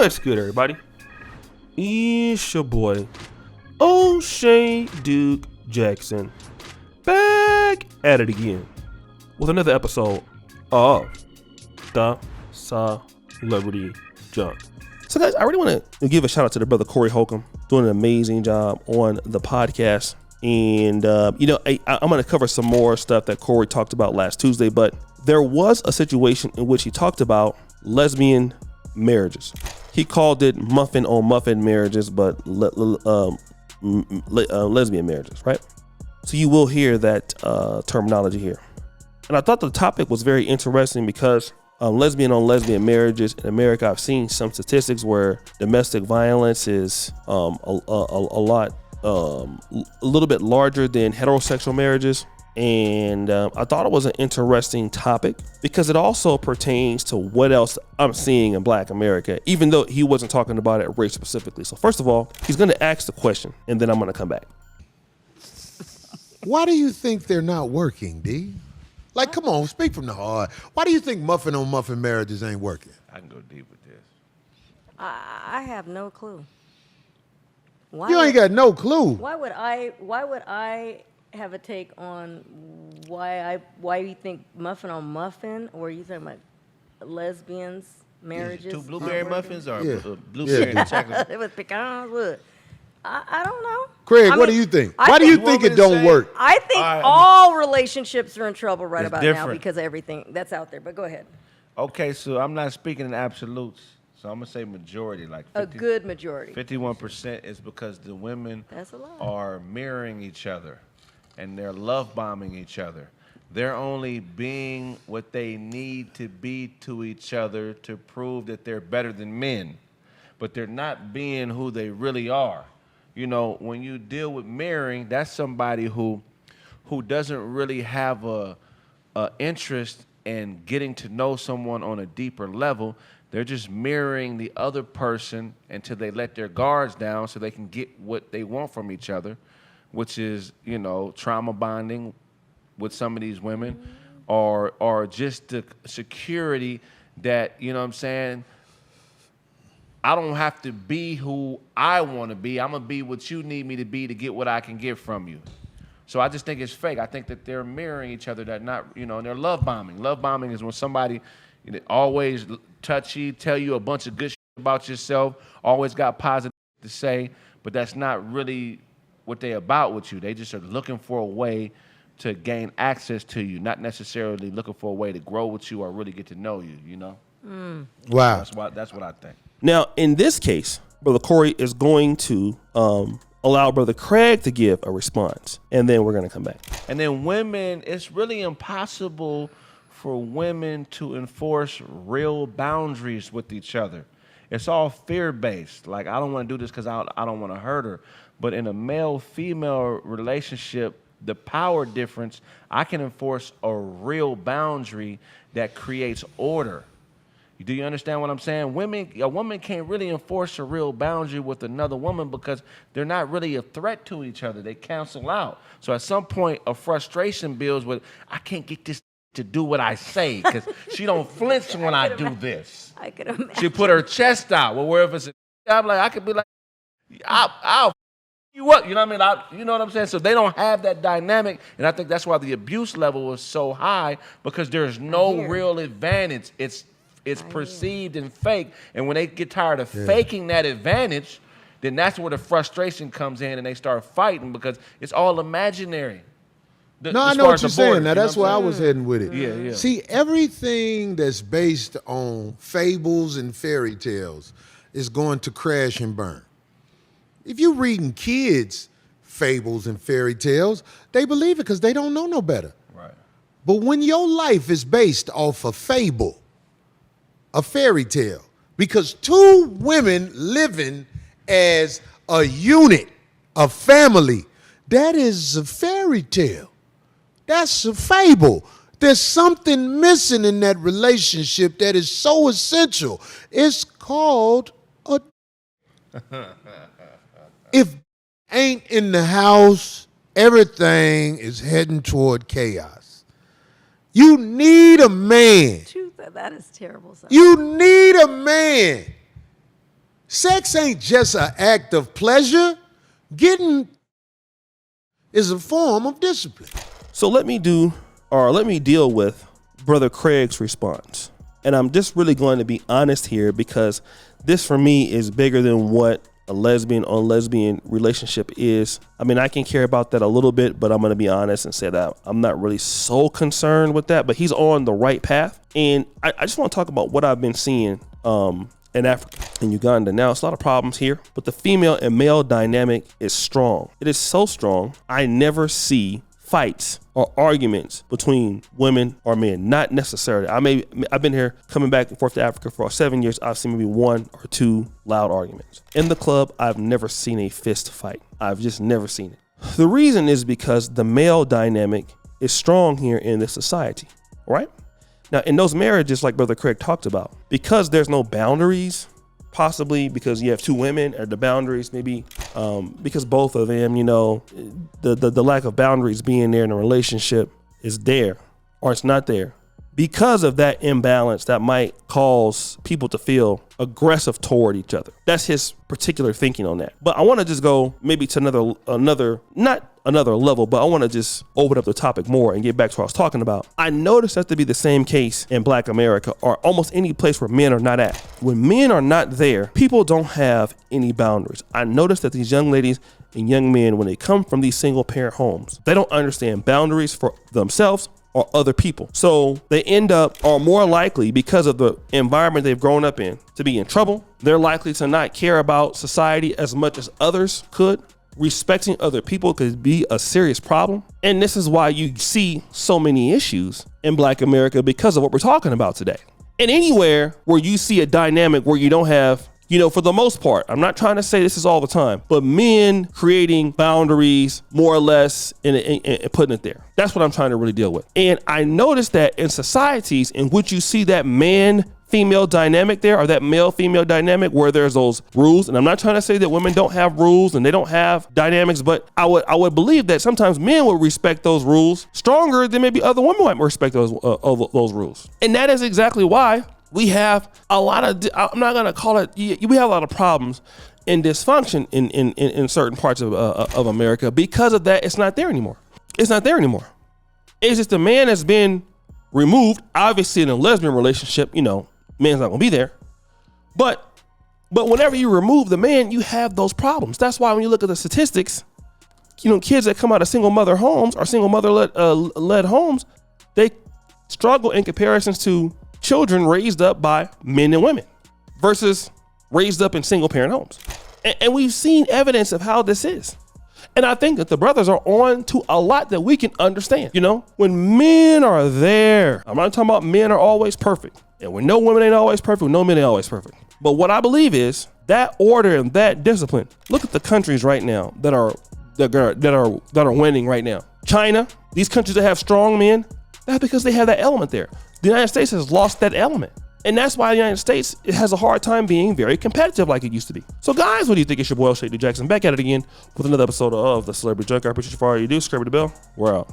What's good, everybody? It's your boy, O'Shea Duke Jackson, back at it again with another episode of The Celebrity Junk. So, guys, I really want to give a shout out to the brother Corey Holcomb, doing an amazing job on the podcast. And, I'm going to cover some more stuff that Corey talked about last Tuesday, but there was a situation in which he talked about lesbian marriages. He called it muffin on muffin marriages, but lesbian marriages, right? So you will hear that terminology here. And I thought the topic was very interesting because lesbian on lesbian marriages in America, I've seen some statistics where domestic violence is a little bit larger than heterosexual marriages. And I thought it was an interesting topic because it also pertains to what else I'm seeing in Black America, even though he wasn't talking about it race specifically. So first of all, he's going to ask the question and then I'm going to come back. Why do you think they're not working, D? Like, come on, speak from the heart. Why do you think muffin on muffin marriages ain't working? I can go deep with this. I have no clue. Why You ain't got no clue. Why would I have a take on why you think muffin on muffin, or are you talking about lesbians marriages? Two blueberry muffins or Yeah. and chocolate? It was pecans. What? I don't know. Craig, I what mean, do you think? I Why do you think- think You it want me don't to work? I think all relationships are in trouble right It's about now different. because of everything that's out there. But go ahead. Okay, so I'm not speaking in absolutes. So I'm gonna say majority, like A good majority. 51% is because the women That's a lot. are mirroring each other and they're love bombing each other. They're only being what they need to be to each other to prove that they're better than men, but they're not being who they really are. You know, when you deal with mirroring, that's somebody who doesn't really have a interest in getting to know someone on a deeper level. They're just mirroring the other person until they let their guards down so they can get what they want from each other, which is, trauma bonding with some of these women, or just the security that, I don't have to be who I want to be. I'm going to be what you need me to be to get what I can get from you. So I just think it's fake. I think that they're mirroring each other, that not, and they're love bombing. Love bombing is when somebody always touchy, tell you a bunch of good shit about yourself, always got positive to say, but that's not really what they about with you. They just are looking for a way to gain access to you, not necessarily looking for a way to grow with you or really get to know you, Wow. That's what I think. Now, in this case, Brother Corey is going to allow Brother Craig to give a response, and then we're going to come back. And then women, it's really impossible for women to enforce real boundaries with each other. It's all fear-based. Like, I don't want to do this because I don't want to hurt her. But in a male-female relationship, the power difference, I can enforce a real boundary that creates order. Do you understand what I'm saying? A woman can't really enforce a real boundary with another woman because they're not really a threat to each other. They cancel out. So at some point, a frustration builds with, I can't get this to do what I say because she don't flinch when I do this. I could imagine. She put her chest out. Well, where if it's I'm like, I could be like, I'll you up. You know what I mean? You know what I'm saying? So they don't have that dynamic. And I think that's why the abuse level is so high, because there's no real advantage. It's perceived and fake. And when they get tired of faking that advantage, then that's where the frustration comes in and they start fighting because it's all imaginary. I know what you're saying. Now, that's where I was heading with it. Yeah. See, everything that's based on fables and fairy tales is going to crash and burn. If you're reading kids' fables and fairy tales, they believe it because they don't know no better. Right. But when your life is based off a fable, a fairy tale, because two women living as a unit, a family, that is a fairy tale. That's a fable. There's something missing in that relationship that is so essential. It's called a... If ain't in the house, everything is heading toward chaos. You need a man. That is terrible. Son. You need a man Sex ain't just an act of pleasure. Getting is a form of discipline. So let me deal with Brother Craig's response. And I'm just really going to be honest here, because this for me is bigger than what a lesbian on lesbian relationship is. I mean, I can care about that a little bit, but I'm going to be honest and say that I'm not really so concerned with that, but he's on the right path. And I just want to talk about what I've been seeing in Africa and Uganda. Now, it's a lot of problems here, but the female and male dynamic is strong. It is so strong, I never see fights or arguments between women or men. Not necessarily. I've been here coming back and forth to Africa for 7 years. I've seen maybe 1 or 2 loud arguments. In the club, I've never seen a fist fight. I've just never seen it. The reason is because the male dynamic is strong here in this society, right? Now, in those marriages, like Brother Craig talked about, because there's no boundaries, possibly because you have 2 women, or the boundaries maybe because both of them, you know, the lack of boundaries being there in a relationship is there, or it's not there. Because of that imbalance, that might cause people to feel aggressive toward each other. That's his particular thinking on that. But I want to just go maybe to not another level, but I want to just open up the topic more and get back to what I was talking about. I noticed that to be the same case in Black America, or almost any place where men are not at. When men are not there, people don't have any boundaries. I noticed that these young ladies and young men, when they come from these single parent homes, they don't understand boundaries for themselves or other people. So they end up, or more likely because of the environment they've grown up in, to be in trouble. They're likely to not care about society as much as others could. Respecting other people could be a serious problem. And this is why you see so many issues in Black America, because of what we're talking about today. And anywhere where you see a dynamic where you don't have, you know, for the most part, I'm not trying to say this is all the time, but men creating boundaries more or less and putting it there. That's what I'm trying to really deal with. And I noticed that in societies in which you see that man-female dynamic there, or that male-female dynamic where there's those rules, and I'm not trying to say that women don't have rules and they don't have dynamics, but I would believe that sometimes men would respect those rules stronger than maybe other women might respect those rules. And that is exactly why we have a lot of, I'm not going to call it, we have a lot of problems and dysfunction in certain parts of America because of that. It's not there anymore. It's not there anymore. It's just the man has been removed. Obviously in a lesbian relationship, you know, man's not going to be there. But whenever you remove the man, you have those problems. That's why when you look at the statistics, you know, kids that come out of single mother homes or single mother led homes, they struggle in comparisons to children raised up by men and women versus raised up in single parent homes. And we've seen evidence of how this is. And I think that the brothers are on to a lot that we can understand. You know, when men are there, I'm not talking about men are always perfect. And when no women ain't always perfect, no men ain't always perfect. But what I believe is that order and that discipline. Look at the countries right now that are winning right now. China, these countries that have strong men, that's because they have that element there. The United States has lost that element. And that's why the United States has a hard time being very competitive like it used to be. So guys, what do you think? It's your boy, L-Shady Jackson, back at it again with another episode of the Celebrity Junkyard. I appreciate you for all you do. Subscribe to the bell. We're out.